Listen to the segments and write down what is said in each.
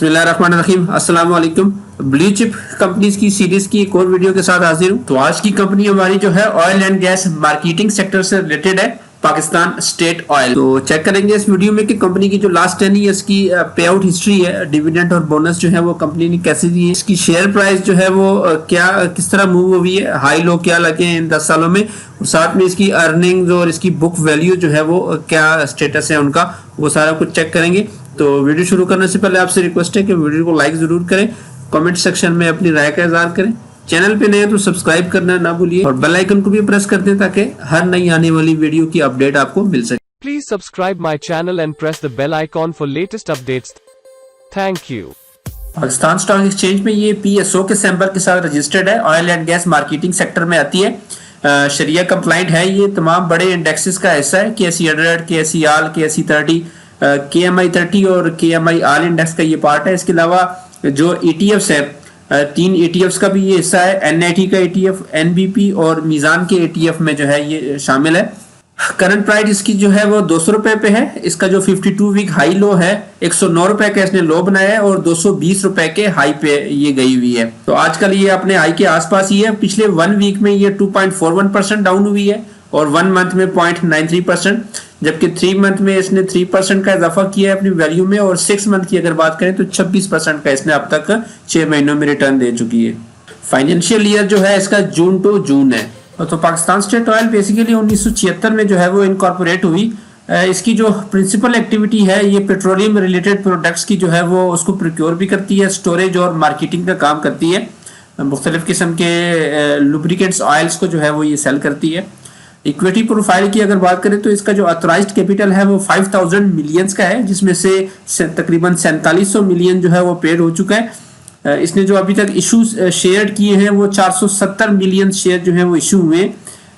बिस्मिल्लाहिर्रहमानिर्रहीम, अस्सलाम वालेकुम। ब्लू चिप कंपनीज की सीरीज की एक और वीडियो के साथ हाजिर हूँ। तो आज की कंपनी हमारी जो है oil and gas marketing sector से रिलेटेड है, पाकिस्तान स्टेट ऑयल। तो चेक करेंगे इस वीडियो में कि कंपनी की जो लास्ट 10 ईयर्स की पे आउट हिस्ट्री है, डिविडेंड और बोनस जो है वो कंपनी ने कैसे दी है, इसकी शेयर प्राइस जो है वो क्या किस तरह मूव हुई है, हाई लो क्या लगे हैं इन 10 सालों में, और साथ में इसकी अर्निंग्स और इसकी बुक वैल्यू जो है वो क्या स्टेटस है उनका, वो सारा कुछ चेक करेंगे। तो वीडियो शुरू करने से पहले आपसे रिक्वेस्ट है कि वीडियो को लाइक जरूर करें, कमेंट सेक्शन में अपनी राय का इजहार करें, चैनल पे नए हैं तो सब्सक्राइब करना ना भूलिए और बेल आइकन को भी प्रेस कर दें ताकि हर नई आने वाली वीडियो की अपडेट आपको मिल सके। Please subscribe my channel and press the bell icon for latest updates. Thank you. Pakistan stock exchange में ये PSO के सैंपल के साथ रजिस्टर्ड है, oil and gas marketing sector में आती है, शरिया कंप्लाइंट है। ये तमाम बड़े इंडेक्सेस का हिस्सा है, KSE 100, KSE AL, KSE 30, KMI 30 और KMI AL इंडेक्स का ये पार्ट है। इसके अलावा जो ETFs है, 3 ETFs का भी ये हिस्सा है, NIT का ETF, NBP और मीजान के ETF में जो है ये शामिल है। करंट प्राइस इसकी जो है वो 200 रुपए पे है। इसका जो 52 वीक हाई लो है 109 रुपए का इसने लो बनाया है और 220 रुपए के हाई पे ये गई हुई है। तो आजकल ये अपने हाई के आसपास ही है। पिछले 1 वीक में ये 2.41% डाउन हुई है और 1 मंथ में 0.93%, जबकि 3 मंथ में इसने 3% का इजाफा किया है अपनी वैल्यू में, और 6 मंथ की अगर बात करें तो 26% का इसने अब तक 6 महीनों में रिटर्न दे चुकी है। फाइनेंशियल ईयर जो है इसका जून टू जून है। तो पाकिस्तान स्टेट ऑयल बेसिकली 1976 में जो है वो इनकॉर्पोरेट हुई। इसकी जो प्रिंसिपल एक्टिविटी है ये पेट्रोलियम रिलेटेड प्रोडक्ट्स की जो है वो उसको प्रोक्योर भी करती है, स्टोरेज और मार्केटिंग का काम करती है। मुख्तलिफ किस्म के लुब्रिकेंट्स ऑयल्स को जो है वो ये सेल करती है। इक्विटी प्रोफाइल की अगर बात करें तो इसका जो ऑथराइज्ड कैपिटल है वो 5000 मिलियंस का है, जिसमें से तकरीबन 4700 मिलियन जो है वो पेड हो चुका है। इसने जो अभी तक इशू शेयर किए हैं वो 470 मिलियन शेयर जो है वो इशू हुए,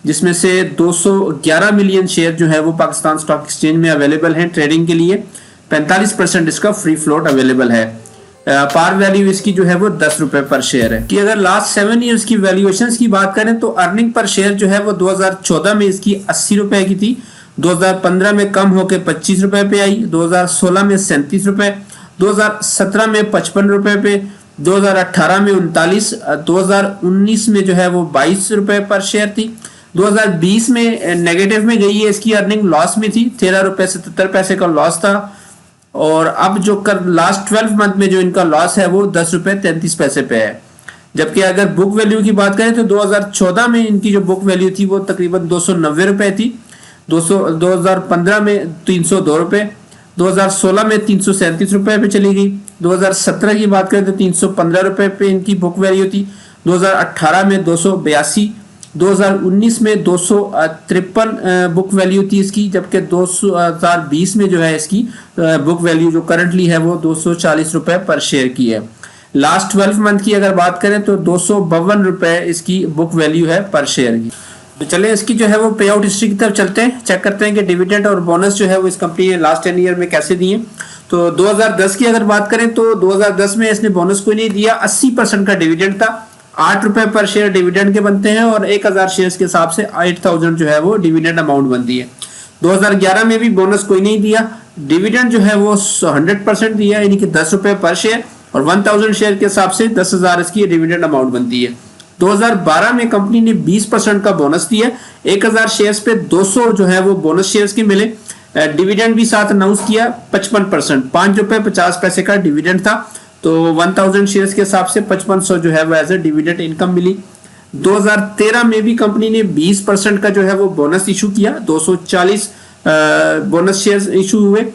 जिसमें से 211 मिलियन शेयर जो है वो पाकिस्तान स्टॉक एक्सचेंज में अवेलेबल हैं ट्रेडिंग के लिए। 45% इसका फ्री फ्लोट अवेलेबल है। पार वैल्यू इसकी जो है वो 10 रुपए पर शेयर है। कि अगर लास्ट 7 ईयर्स की वैल्यूएशंस की बात करें तो अर्निंग पर शेयर जो है वो 2014 में इसकी 80 रुपए की थी, 2015 में कम होकर 25 रुपए पे आई, 2016 में 37 रुपए, 2017 में 55 रुपए पे, 2018 में 39, 2019 में जो है वो 22 रुपए पर शेयर थी। 2020 में नेगेटिव में गई है, इसकी अर्निंग लॉस में थी, 13 रुपए 77 पैसे का लॉस था। और अब जो कर लास्ट 12 मंथ में जो इनका लॉस है वो 10 रुपए 33 पैसे पे है। जबकि अगर बुक वैल्यू की बात करें तो 2014 में इनकी जो बुक वैल्यू थी वो तकरीबन 290 रुपए थी, 2015 में 302 रुपए, 2016 में 337 रुपए पे चली गई, 2017 की बात करें तो 315 रुपए पे इनकी बुक वैल्यू थी, 2018 में 282, 2019 में 253 बुक वैल्यू थी इसकी, जबकि 2020 में जो है इसकी बुक वैल्यू जो करंटली है वो 240 रुपए पर शेयर की है। लास्ट 12 मंथ की अगर बात करें तो 252 रुपए इसकी बुक वैल्यू है पर शेयर की। तो चले इसकी जो है वो पे आउट हिस्ट्री की तरफ चलते हैं, चेक करते हैं कि डिविडेंड और बोनस जो है वो इस कंपनी ने लास्ट 10 ईयर में कैसे दिए। तो 2010 की अगर बात करें तो 2010 में इसने बोनस कोई नहीं दिया, 80% का डिविडेंड था, 8 रुपए पर शेयर डिविडेंड के बनते हैं और 1000 शेयर के हिसाब से 8000 जो है वो डिविडेंड अमाउंट बनती है। 2011 में भी बोनस कोई नहीं दिया, डिविडेंड जो है वो 100% दिया, यानी कि 10 रुपए पर शेयर, और 1000 शेयर के हिसाब से 10,000 इसकी डिविडेंड अमाउंट बनती है। 2012 में कंपनी ने 20% का बोनस दिया, 1000 शेयर्स पे 200 जो है वो बोनस शेयर्स के मिले। डिविडेंड भी साथ अनाउंस किया 55%, 5 रुपए 50 पैसे का डिविडेंड था, तो 1000 शेयर्स के हिसाब से 5500 जो है वो एज ए डिविडेंड इनकम मिली। 2013 में भी कंपनी ने 20% का जो है वो बोनस इशू किया, 240 बोनस शेयर्स इशू हुए।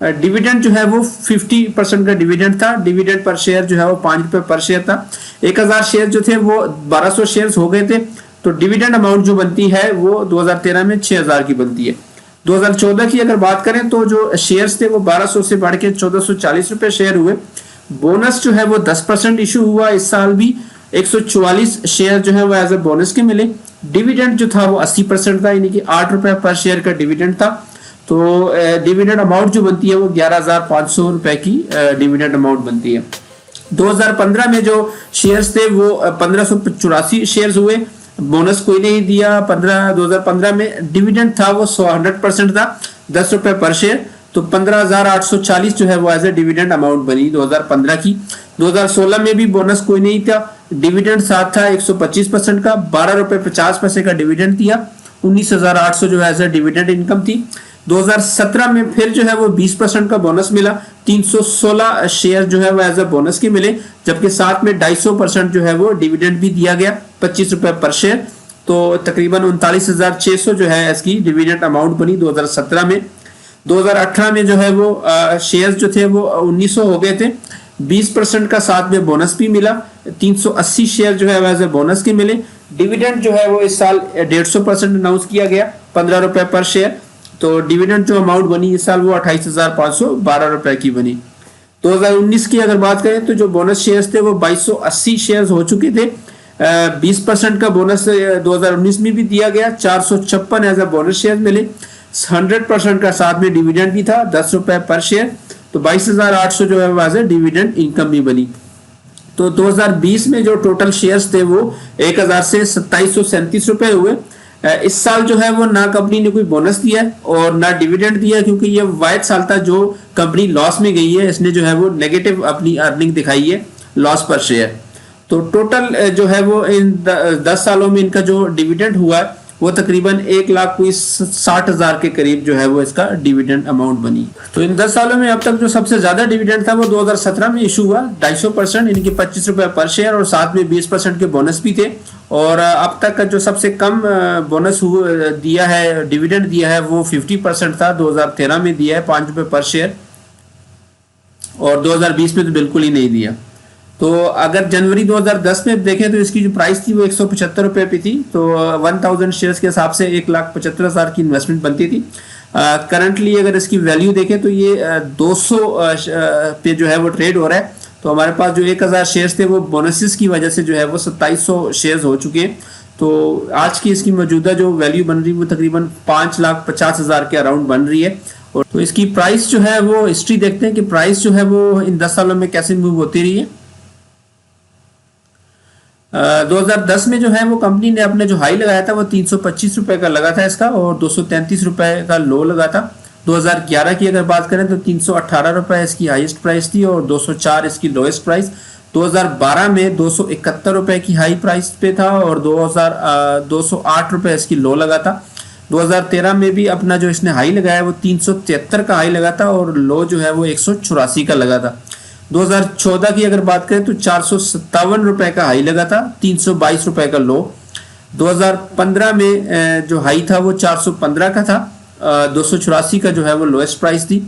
डिविडेंड जो है वो 50% का डिविडेंड था, डिविडेंड पर शेयर जो है वो 5 रुपए पर शेयर था। 1000 शेयर जो थे वो 1200 शेयर्स हो गए थे, तो डिविडेंड अमाउंट जो बनती है वो 2013 में 6000 की बनती है। 2014 की अगर बात करें तो जो शेयर्स थे वो 1200 से बढ़ के 1440 रुपए शेयर हुए। बोनस जो है वो 10% इशू हुआ इस साल भी, 144 शेयर जो है वो एज ए बोनस के मिले। डिविडेंड जो था वो 80% था, यानी कि 8 रुपए पर शेयर का डिविडेंड था। तो डिविडेंड अमाउंट जो बनती है वो 11500 रुपए की डिविडेंड अमाउंट बनती है। 2015 में जो शेयर्स थे वो 1584 शेयर्स हुए, बोनस कोई नहीं दिया। 2015 में डिविडेंड था वो 100% था, 10 रुपए पर शेयर। तो 15,840 जो है वो एज ए डिविडेंड अमाउंट बनी 2015 की। 2016 में भी बोनस कोई नहीं था, डिविडेंड साथ था 125% का, 12 रुपए 50 पैसे का डिविडेंड दिया, 19,800 जो है एज ए डिविडेंड इनकम थी। 2017 में फिर जो है वो 20% का बोनस मिला, 316 शेयर जो है वो एज ए बोनस के मिले, जबकि साथ में 250% जो है वो डिविडेंड भी दिया गया, 25 रुपए पर शेयर। तो तकरीबन 39,600 जो है इसकी डिविडेंड अमाउंट बनी 2017 में। 2018 में जो है वो शेयर्स जो थे वो 1900 हो गए थे, 20% का साथ में बोनस भी मिला, 380 शेयर जो है वैसे बोनस के मिले। डिविडेंड जो है वो इस साल 150% अनाउंस किया गया, 15 रुपए पर शेयर। तो डिविडेंड जो अमाउंट बनी इस साल वो 28,512 रुपए की बनी। 2019 की अगर बात करें तो जो बोनस शेयर्स थे वो 2280 शेयर्स हो चुके थे, 20% का बोनस 2019 में भी दिया गया, 456 एज ए बोनस शेयर मिले, 100% का साथ में डिविडेंड भी था 10 रुपए पर शेयर। तो 22,800 जो है वहां से डिविडेंड इनकम भी बनी। तो 2020 में जो टोटल शेयर्स थे वो 1000 से 2737 रुपए हुए। इस साल जो है वो ना कंपनी ने कोई बोनस दिया है और ना डिविडेंड दिया, क्योंकि ये वायद साल था जो कंपनी लॉस में गई है, इसने जो है वो नेगेटिव अपनी अर्निंग दिखाई है, लॉस पर शेयर। तो टोटल जो है वो इन 10 सालों में इनका जो डिविडेंड हुआ है वो तकरीबन 1,60,000 के करीब जो है वो इसका डिविडेंड अमाउंट बनी। तो इन 10 सालों में अब तक जो सबसे ज्यादा डिविडेंड था वो 2017 में इशू हुआ, 250%, इनके 25 रुपए पर शेयर और साथ में 20% के बोनस भी थे। और अब तक का जो सबसे कम बोनस दिया है, डिविडेंड दिया है, वो 50% था, 2013 में दिया है 5 रुपए पर शेयर, और 2020 में तो बिल्कुल ही नहीं दिया। तो अगर जनवरी 2010 में देखें तो इसकी जो प्राइस थी वो 175 रुपए पे थी, तो 1000 शेयर्स के हिसाब से 1,75,000 की इन्वेस्टमेंट बनती थी। करंटली अगर इसकी वैल्यू देखें तो ये 200 पे जो है वो ट्रेड हो रहा है। तो हमारे पास जो 1000 शेयर्स थे वो बोनसेस की वजह से जो है वो 2700 शेयर्स हो चुके हैं। तो आज की इसकी मौजूदा जो वैल्यू बन रही है वो तकरीबन 5,50,000 के अराउंड बन रही है। और तो इसकी प्राइस जो है वो हिस्ट्री देखते हैं कि प्राइस जो है वो इन 10 सालों में कैसे मूव होती रही है। 2010 में जो है वो कंपनी ने अपने जो हाई लगाया था वो 325 रुपए का लगा था इसका, और 233 रुपए का लो लगा था। 2011 की अगर बात करें तो 318 रुपए इसकी हाईएस्ट प्राइस थी और 204 इसकी लोएस्ट प्राइस। 2012 में 271 रुपए की हाई प्राइस पे था और 208 रुपए इसकी लो लगा था। 2013 में भी अपना जो इसने हाई लगाया वो 373 का हाई लगा था और लो जो है वो 184 का लगा था। 2014 की अगर बात करें तो 457 रुपए का हाई लगा था, 322 रुपए का लो। 2015 में जो हाई था वो 415 का था, 284 का जो है वो लोएस्ट प्राइस थी।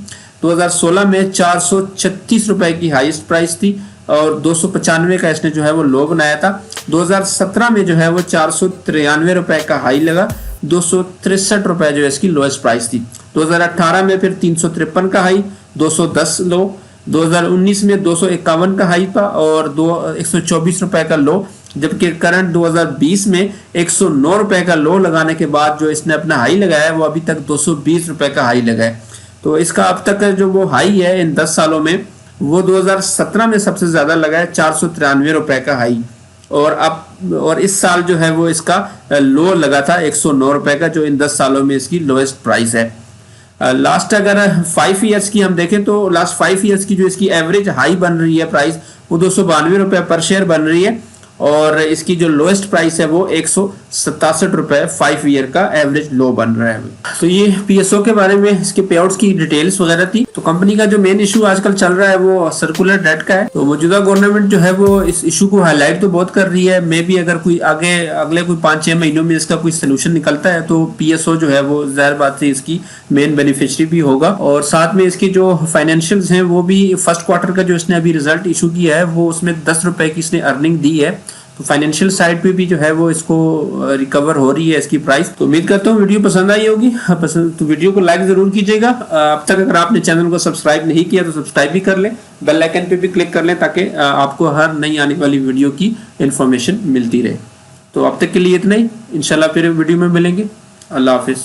2016 में 436 रुपए की हाईएस्ट प्राइस थी और 295 का इसने जो है वो लो बनाया था। 2017 में जो है वो 493 रुपए का हाई लगा, 263 रुपए जो है इसकी लोएस्ट प्राइस थी। 2018 में फिर 353 का हाई, 210 लो। 2019 में 251 का हाई था और 124 रुपए का लो, जबकि करंट 2020 में 109 रुपए का लो लगाने के बाद जो इसने अपना हाई लगाया है वो अभी तक 220 रुपए का हाई लगा है। तो इसका अब तक जो वो हाई है इन 10 सालों में वो 2017 में सबसे ज्यादा लगा है, 493 रुपए का हाई। और इस साल जो है वो इसका लो लगा था 109 रुपए का, जो इन 10 सालों में इसकी लोएस्ट प्राइस है। लास्ट अगर 5 ईयर्स की हम देखें तो लास्ट 5 ईयर्स की जो इसकी एवरेज हाई बन रही है प्राइस वो 292 रुपए पर शेयर बन रही है और इसकी जो लोएस्ट प्राइस है वो 167 रुपए 5 ईयर का एवरेज लो बन रहा है। तो ये पीएसओ के बारे में इसके पे आउट्स की डिटेल्स वगैरह थी। तो कंपनी का जो मेन इशू आजकल चल रहा है वो सर्कुलर डेट का है। तो मौजूदा गवर्नमेंट जो है वो इस इशू को हाईलाइट तो बहुत कर रही है। मे भी अगर कोई अगले कोई 5-6 महीनों में इसका कोई सोल्यूशन निकलता है तो पीएसओ जो है वो जाहिर बात है इसकी मेन बेनिफिशियरी भी होगा। और साथ में इसकी जो फाइनेंशियल्स हैं वो भी फर्स्ट क्वार्टर का जो इसने अभी रिजल्ट इशू किया है वो उसमें 10 रुपए की इसने अर्निंग दी है। तो फाइनेंशियल साइड पे भी जो है वो इसको रिकवर हो रही है इसकी प्राइस। तो उम्मीद करता हूँ वीडियो पसंद आई होगी। पसंद तो वीडियो को लाइक जरूर कीजिएगा। अब तक अगर आपने चैनल को सब्सक्राइब नहीं किया तो सब्सक्राइब भी कर लें, बेल आइकन पे भी क्लिक कर लें ताकि आपको हर नई आने वाली वीडियो की इंफॉर्मेशन मिलती रहे। तो अब तक के लिए इतना ही, इंशाल्लाह फिर वीडियो में मिलेंगे। अल्लाह हाफिज।